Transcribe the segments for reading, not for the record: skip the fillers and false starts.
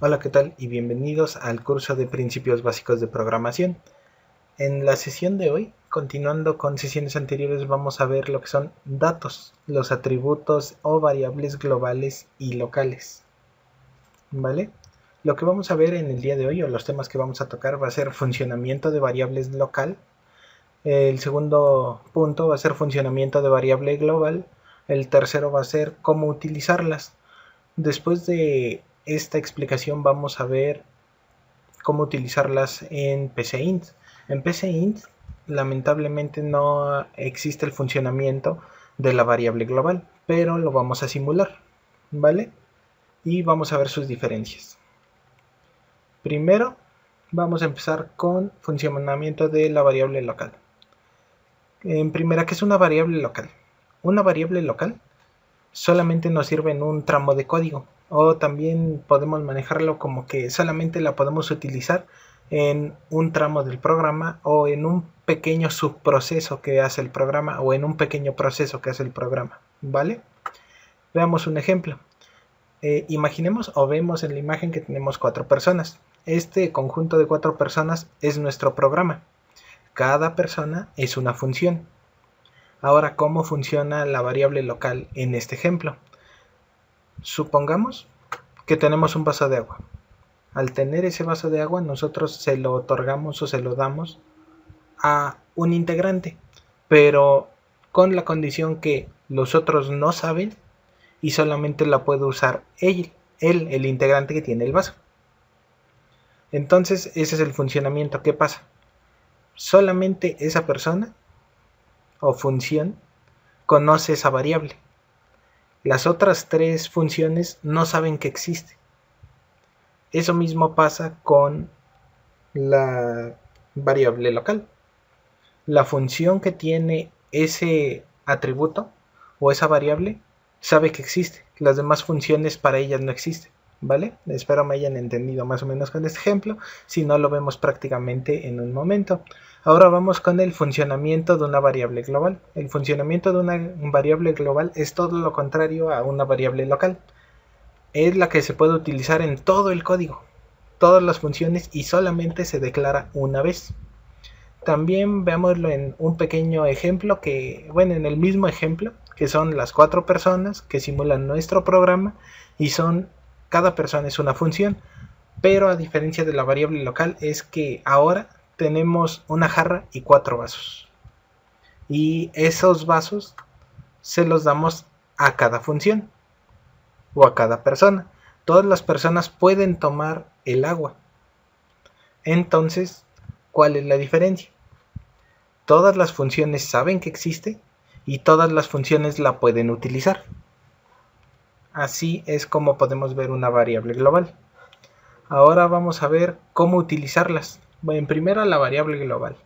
Hola, ¿qué tal? Y bienvenidos al curso de Principios Básicos de Programación. En la sesión de hoy, continuando con sesiones anteriores, vamos a ver lo que son datos, los atributos o variables globales y locales. ¿Vale? Lo que vamos a ver en el día de hoy, o los temas que vamos a tocar, va a ser funcionamiento de variables local. El segundo punto va a ser funcionamiento de variable global. El tercero va a ser cómo utilizarlas. Después de esta explicación vamos a ver cómo utilizarlas en PCInt. En PCInt lamentablemente no existe el funcionamiento de la variable global, pero lo vamos a simular, ¿vale? Y vamos a ver sus diferencias. Primero vamos a empezar con funcionamiento de la variable local. En primera, ¿qué es una variable local? Una variable local solamente nos sirve en un tramo de código, o también podemos manejarlo como que solamente la podemos utilizar en un tramo del programa o en un pequeño subproceso que hace el programa o en un pequeño proceso que hace el programa, ¿vale? Veamos un ejemplo. Imaginemos o vemos en la imagen que tenemos 4 personas. Este conjunto de 4 personas es nuestro programa. Cada persona es una función. Ahora, ¿cómo funciona la variable local en este ejemplo? Supongamos que tenemos un vaso de agua. Al tener ese vaso de agua, nosotros se lo otorgamos o se lo damos a un integrante, pero con la condición que los otros no saben y solamente la puede usar él, el integrante que tiene el vaso. Entonces, ese es el funcionamiento. ¿Qué pasa? Solamente esa persona o función conoce esa variable. Las otras 3 funciones no saben que existe. Eso mismo pasa con la variable local. La función que tiene ese atributo o esa variable sabe que existe. Las demás funciones para ellas no existen, ¿vale? Espero me hayan entendido más o menos con este ejemplo. Si no, lo vemos prácticamente en un momento. Ahora vamos con el funcionamiento de una variable global. El funcionamiento de una variable global es todo lo contrario a una variable local. Es la que se puede utilizar en todo el código, todas las funciones, y solamente se declara una vez. También veámoslo en un pequeño ejemplo en el mismo ejemplo, que son las 4 personas que simulan nuestro programa y cada persona es una función, pero a diferencia de la variable local es que ahora tenemos una jarra y 4 vasos. Y esos vasos se los damos a cada función o a cada persona. Todas las personas pueden tomar el agua. Entonces, ¿cuál es la diferencia? Todas las funciones saben que existe y todas las funciones la pueden utilizar. Así es como podemos ver una variable global. Ahora vamos a ver cómo utilizarlas. En primero, la variable global.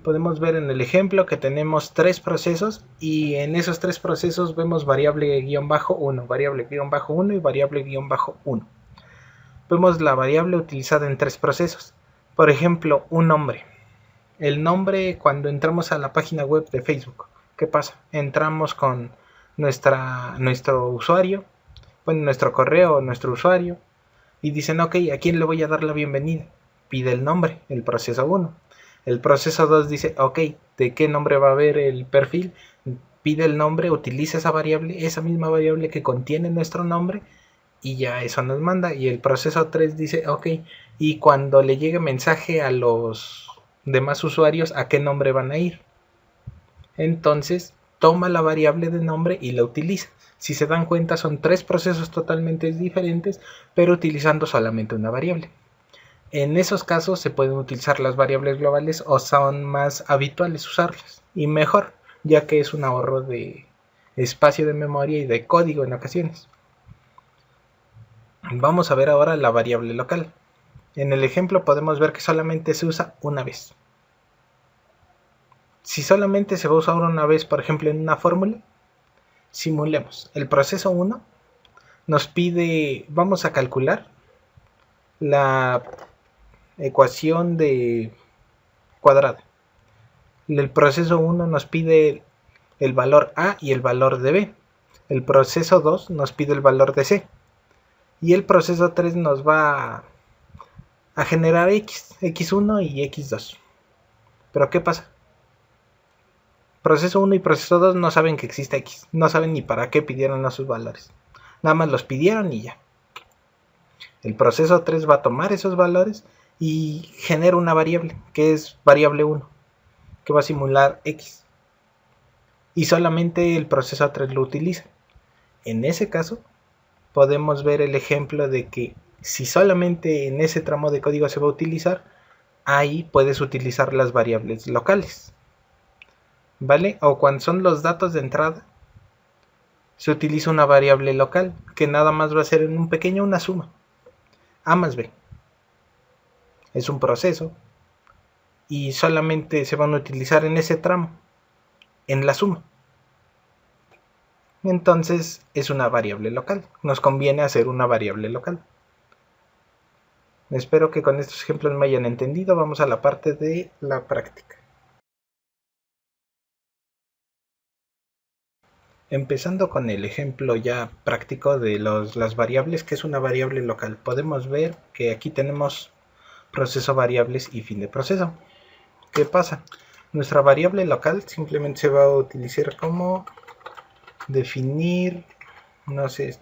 Podemos ver en el ejemplo que tenemos 3 procesos y en esos 3 procesos vemos variable-1, variable-1 y variable-1. Vemos la variable utilizada en 3 procesos. Por ejemplo, un nombre. El nombre, cuando entramos a la página web de Facebook, ¿qué pasa? Entramos con nuestro usuario, nuestro correo, nuestro usuario, y dicen, ok, ¿a quién le voy a dar la bienvenida? Pide el nombre, el proceso 1. El proceso 2 dice, ok, ¿de qué nombre va a haber el perfil? Pide el nombre, utiliza esa misma variable que contiene nuestro nombre, y ya eso nos manda. Y el proceso 3 dice, ok, y cuando le llegue mensaje a los demás usuarios, ¿a qué nombre van a ir? Entonces toma la variable de nombre y la utiliza. Si se dan cuenta, son 3 procesos totalmente diferentes, pero utilizando solamente una variable. En esos casos se pueden utilizar las variables globales, o son más habituales usarlas, y mejor, ya que es un ahorro de espacio de memoria y de código en ocasiones. Vamos a ver ahora la variable local. En el ejemplo podemos ver que solamente se usa una vez. Si solamente se va a usar una vez, por ejemplo, en una fórmula, simulemos. El proceso 1 nos pide, vamos a calcular la ecuación de cuadrada. El proceso 1 nos pide el valor A y el valor de B. El proceso 2 nos pide el valor de C. Y el proceso 3 nos va a generar x1 y x2. Pero ¿qué pasa? Proceso 1 y proceso 2 no saben que existe x, no saben ni para qué pidieron esos valores. Nada más los pidieron y ya. El proceso 3 va a tomar esos valores y genera una variable, que es variable 1, que va a simular x. Y solamente el proceso 3 lo utiliza. En ese caso, podemos ver el ejemplo de que si solamente en ese tramo de código se va a utilizar, ahí puedes utilizar las variables locales, ¿vale? O cuando son los datos de entrada, se utiliza una variable local, que nada más va a ser en un pequeño una suma. A más B. Es un proceso y solamente se van a utilizar en ese tramo, en la suma. Entonces es una variable local. Nos conviene hacer una variable local. Espero que con estos ejemplos me hayan entendido. Vamos a la parte de la práctica. Empezando con el ejemplo ya práctico de las variables, que es una variable local. Podemos ver que aquí tenemos proceso variables y fin de proceso. ¿Qué pasa? Nuestra variable local simplemente se va a utilizar como definir, no sé,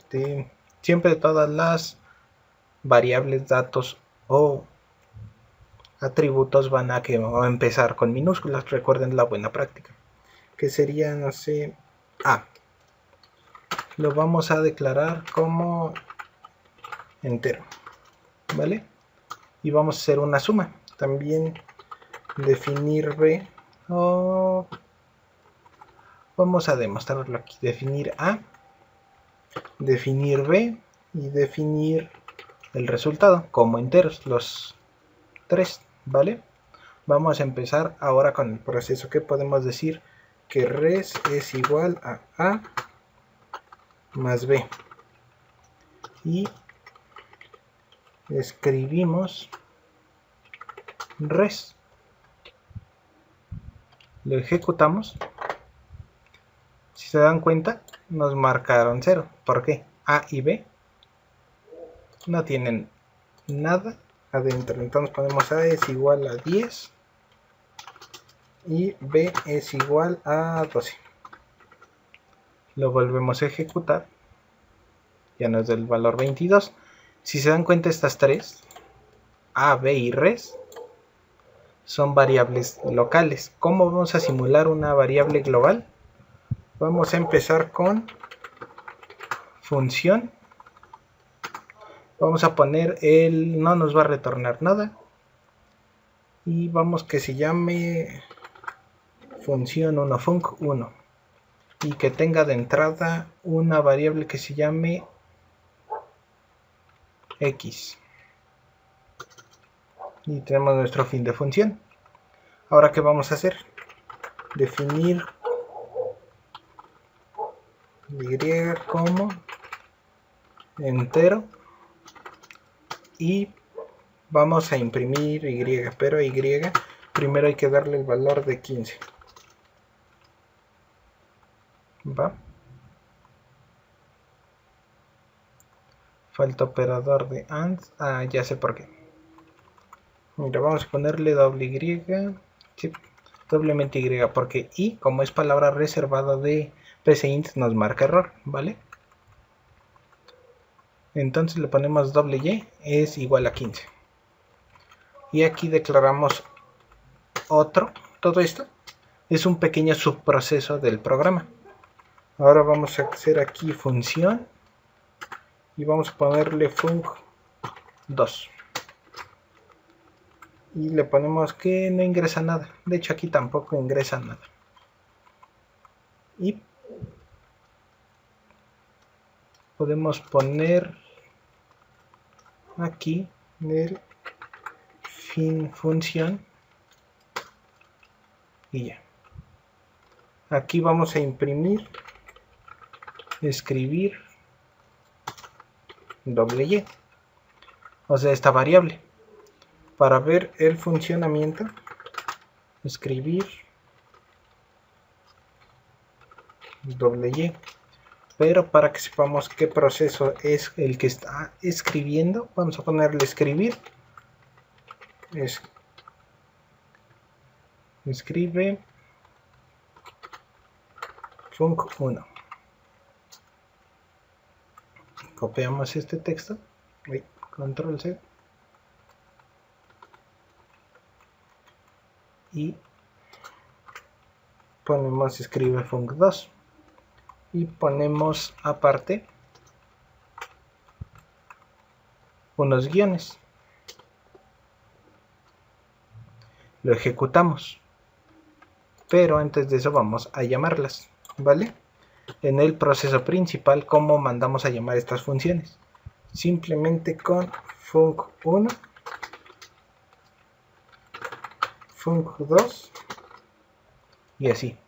siempre todas las variables, datos o atributos van a empezar con minúsculas. Recuerden la buena práctica, que sería, no sé, A. Lo vamos a declarar como entero, ¿vale? Y vamos a hacer una suma. También definir B, o vamos a demostrarlo aquí. Definir A, definir B y definir el resultado como enteros, los 3, ¿vale? Vamos a empezar ahora con el proceso, que podemos decir que res es igual a más B. Y escribimos res. Lo ejecutamos. Si se dan cuenta, nos marcaron 0. ¿Por qué? A y B no tienen nada adentro. Entonces ponemos A es igual a 10 y B es igual a 12. Lo volvemos a ejecutar. Ya nos da el valor 22. Si se dan cuenta, estas tres, A, B y res, son variables locales. ¿Cómo vamos a simular una variable global? Vamos a empezar con función. Vamos a poner no nos va a retornar nada. Y vamos que se llame función 1, func1. Y que tenga de entrada una variable que se llame x. Y tenemos nuestro fin de función. Ahora, ¿qué vamos a hacer? Definir y como entero y vamos a imprimir y, pero a y primero hay que darle el valor de 15. ¿Va? Falta operador de AND. Ah, ya sé por qué. Mira, vamos a ponerle doble y. Sí, doblemente y, porque y, como es palabra reservada de PCInt, nos marca error, ¿vale? Entonces le ponemos doble y es igual a 15. Y aquí declaramos otro. Todo esto es un pequeño subproceso del programa. Ahora vamos a hacer aquí función y vamos a ponerle func2 y le ponemos que no ingresa nada. De hecho, aquí tampoco ingresa nada. Y podemos poner aquí el fin función y ya. Aquí vamos a imprimir, escribir doble y, o sea, esta variable. Para ver el funcionamiento, escribir doble y. pero para que sepamos qué proceso es el que está escribiendo, vamos a ponerle escribir. Escribe func1. Copiamos este texto, control C, y ponemos escribe func2 y ponemos aparte unos guiones. Lo ejecutamos, pero antes de eso vamos a llamarlas, ¿vale? En el proceso principal, ¿cómo mandamos a llamar estas funciones? Simplemente con func1, func2 y así.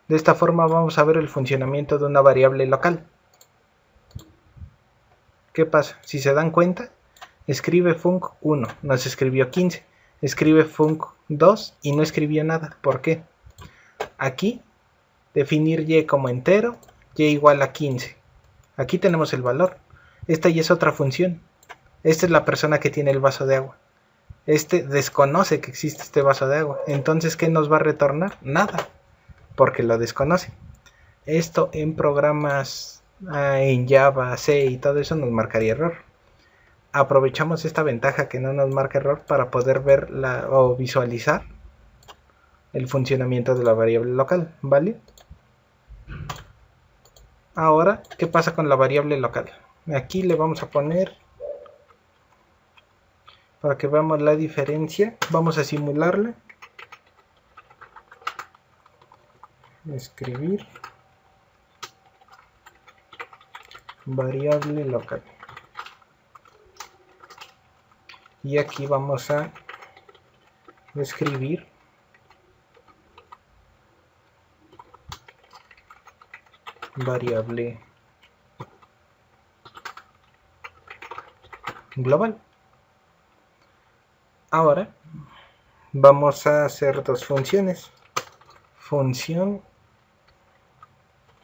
De esta forma vamos a ver el funcionamiento de una variable local. ¿Qué pasa? Si se dan cuenta, escribe func1, nos escribió 15. Escribe func2 y no escribió nada. ¿Por qué? Aquí, definir y como entero, y igual a 15. Aquí tenemos el valor. Esta ya es otra función. Esta es la persona que tiene el vaso de agua. Este desconoce que existe este vaso de agua. Entonces, ¿qué nos va a retornar? Nada, porque lo desconoce. Esto en programas en Java, C y todo eso nos marcaría error. Aprovechamos esta ventaja que no nos marca error para poder ver o visualizar el funcionamiento de la variable local, ¿vale? Ahora, ¿qué pasa con la variable local? Aquí le vamos a poner, para que veamos la diferencia, vamos a simularla. Escribir variable local. Y aquí vamos a escribir variable global. Ahora vamos a hacer dos funciones. Función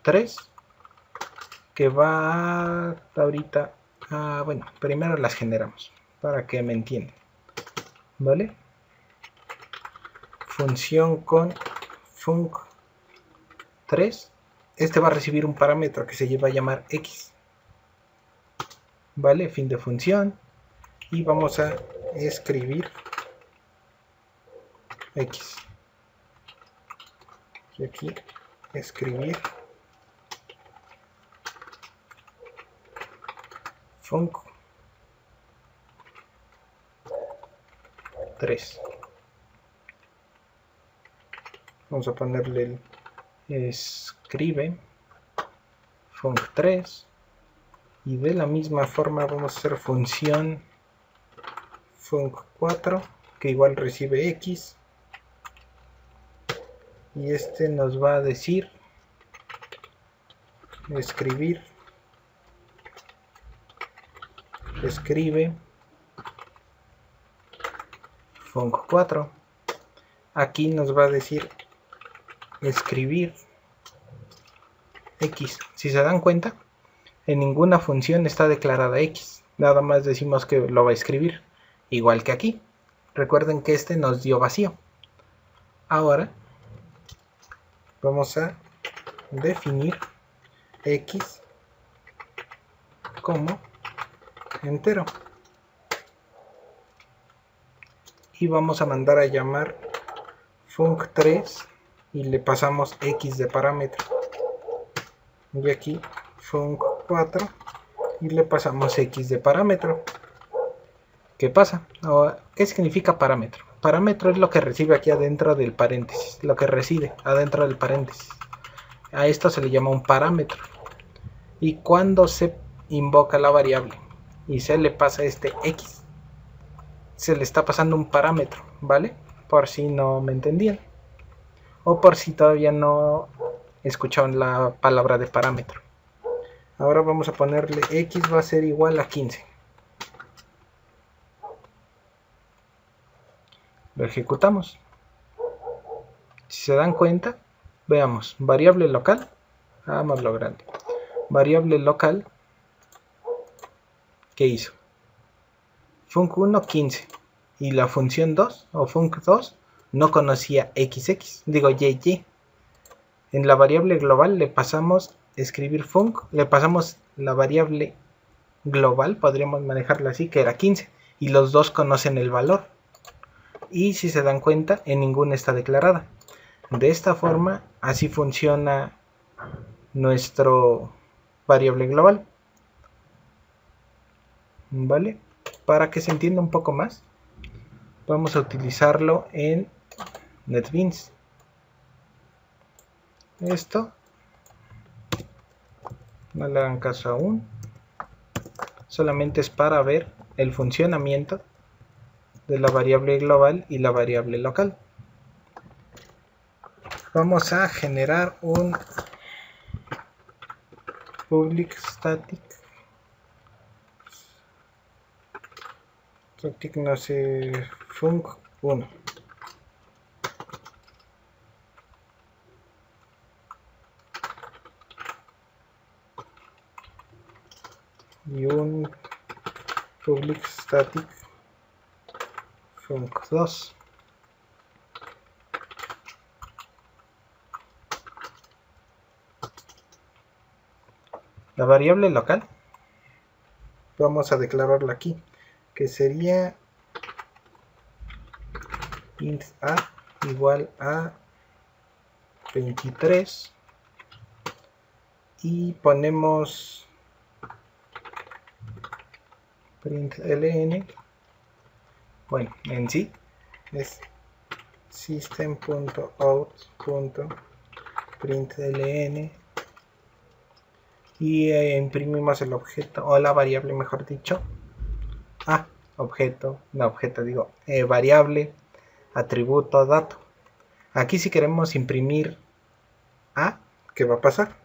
3 que va ahorita a, bueno, primero las generamos para que me entiendan, ¿vale? Función con func3, este va a recibir un parámetro que se lleva a llamar x, ¿vale? Fin de función, y vamos a escribir x, y aquí escribir func3. Vamos a ponerle el escribe func3 y de la misma forma vamos a hacer función func4 que igual recibe x y este nos va a decir escribir escribe func4. Aquí nos va a decir escribir x. Si se dan cuenta, en ninguna función está declarada x, nada más decimos que lo va a escribir, igual que aquí. Recuerden que este nos dio vacío. Ahora vamos a definir x como entero y vamos a mandar a llamar func3 y le pasamos x de parámetro, y aquí func4 y le pasamos x de parámetro. ¿Qué pasa? Ahora, ¿qué significa parámetro? Parámetro es lo que recibe aquí adentro del paréntesis, lo que reside adentro del paréntesis. A esto se le llama un parámetro. Y cuando se invoca la variable y se le pasa este x, se le está pasando un parámetro, ¿vale? Por si no me entendían, o por si todavía no escucharon la palabra de parámetro. Ahora vamos a ponerle x va a ser igual a 15. Lo ejecutamos. Si se dan cuenta, veamos, variable local, hagámoslo grande. variable local, ¿qué hizo? func1 15 y la función 2 o func2 no conocía xx, digo y. En la variable global le pasamos escribir func, le pasamos la variable global, podríamos manejarla así, que era 15, y los dos conocen el valor. Y si se dan cuenta, en ninguna está declarada. De esta forma, así funciona nuestro variable global. ¿Vale? Para que se entienda un poco más, vamos a utilizarlo en NetBeans. Esto, no le hagan caso aún, solamente es para ver el funcionamiento de la variable global y la variable local. Vamos a generar un public static no sé, func1 y un public static func2. La variable local vamos a declararla aquí, que sería int a igual a 23 y ponemos println, bueno, en sí es system.out.println y imprimimos el objeto o la variable, mejor dicho, variable, atributo, dato. Aquí si queremos imprimir a, ¿qué va a pasar?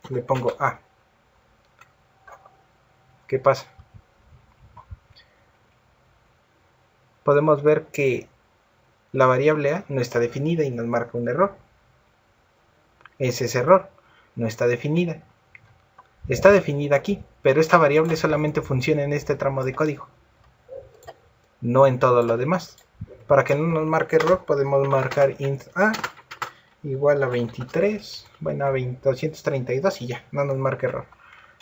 Le pongo a. ¿Qué pasa? Podemos ver que la variable a no está definida y nos marca un error. Es ese error, no está definida. Está definida aquí, pero esta variable solamente funciona en este tramo de código, no en todo lo demás. Para que no nos marque error, podemos marcar int a igual a 23, bueno, a 232 y ya, no nos marca error.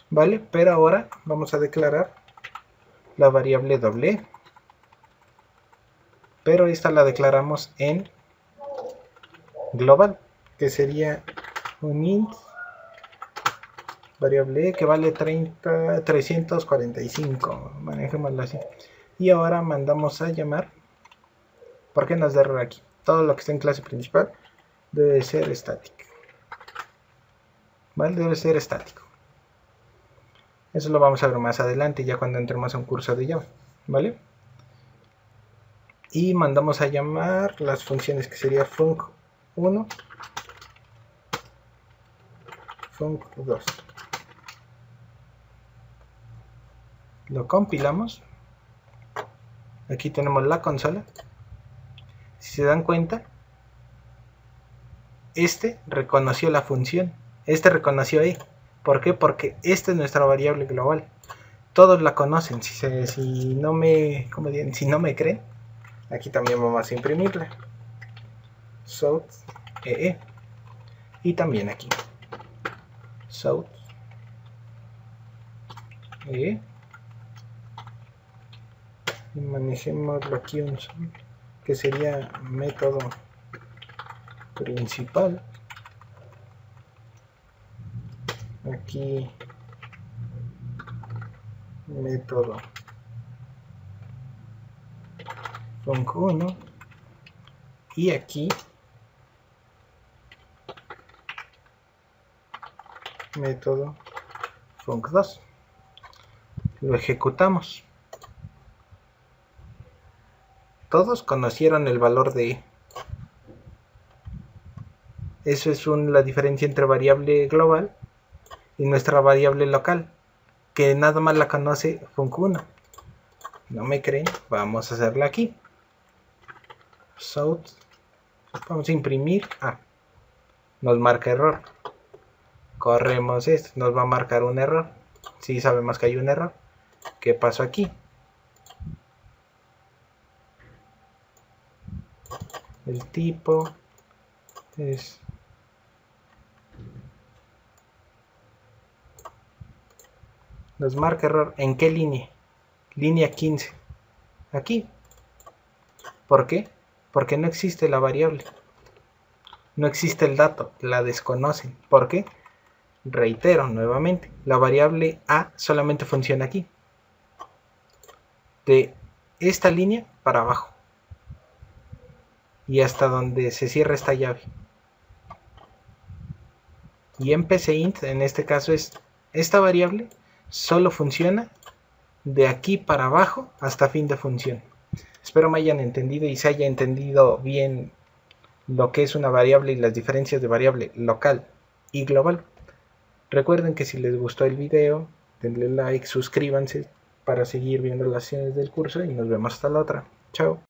¿Vale? Pero ahora vamos a declarar la variable doble, pero esta la declaramos en global, que sería un int variable que vale 345, manejémoslo así. Y ahora mandamos a llamar, ¿por qué nos da error aquí? Todo lo que está en clase principal debe ser estático, ¿vale? Debe ser estático. Eso lo vamos a ver más adelante, ya cuando entremos a un curso de Java, ¿vale? Y mandamos a llamar las funciones que sería func1, func2. Lo compilamos. Aquí tenemos la consola. Si se dan cuenta, este reconoció la función, este reconoció E. ¿Por qué? Porque esta es nuestra variable global. Todos la conocen. Si no me creen, aquí también vamos a imprimirla. South EE. Y también aquí. South EE. Y manejémoslo aquí que sería método principal. Aquí método func1 y aquí método func2. Lo ejecutamos. Todos conocieron el valor de E. Eso es la diferencia entre variable global y nuestra variable local, que nada más la conoce func1. ¿No me creen? Vamos a hacerla aquí. South. Vamos a imprimir. Nos marca error. corremos esto, nos va a marcar un error. Si sabemos que hay un error. ¿Qué pasó aquí? El tipo es nos marca error. ¿En qué línea? Línea 15. Aquí. ¿Por qué? Porque no existe la variable. No existe el dato. La desconocen. ¿Por qué? Reitero nuevamente. La variable A solamente funciona aquí. De esta línea para abajo. Y hasta donde se cierra esta llave. Y en PCInt, en este caso, es esta variable solo funciona de aquí para abajo hasta fin de función. Espero me hayan entendido y se haya entendido bien lo que es una variable y las diferencias de variable local y global. Recuerden que si les gustó el video, denle like, suscríbanse para seguir viendo las sesiones del curso y nos vemos hasta la otra. Chao.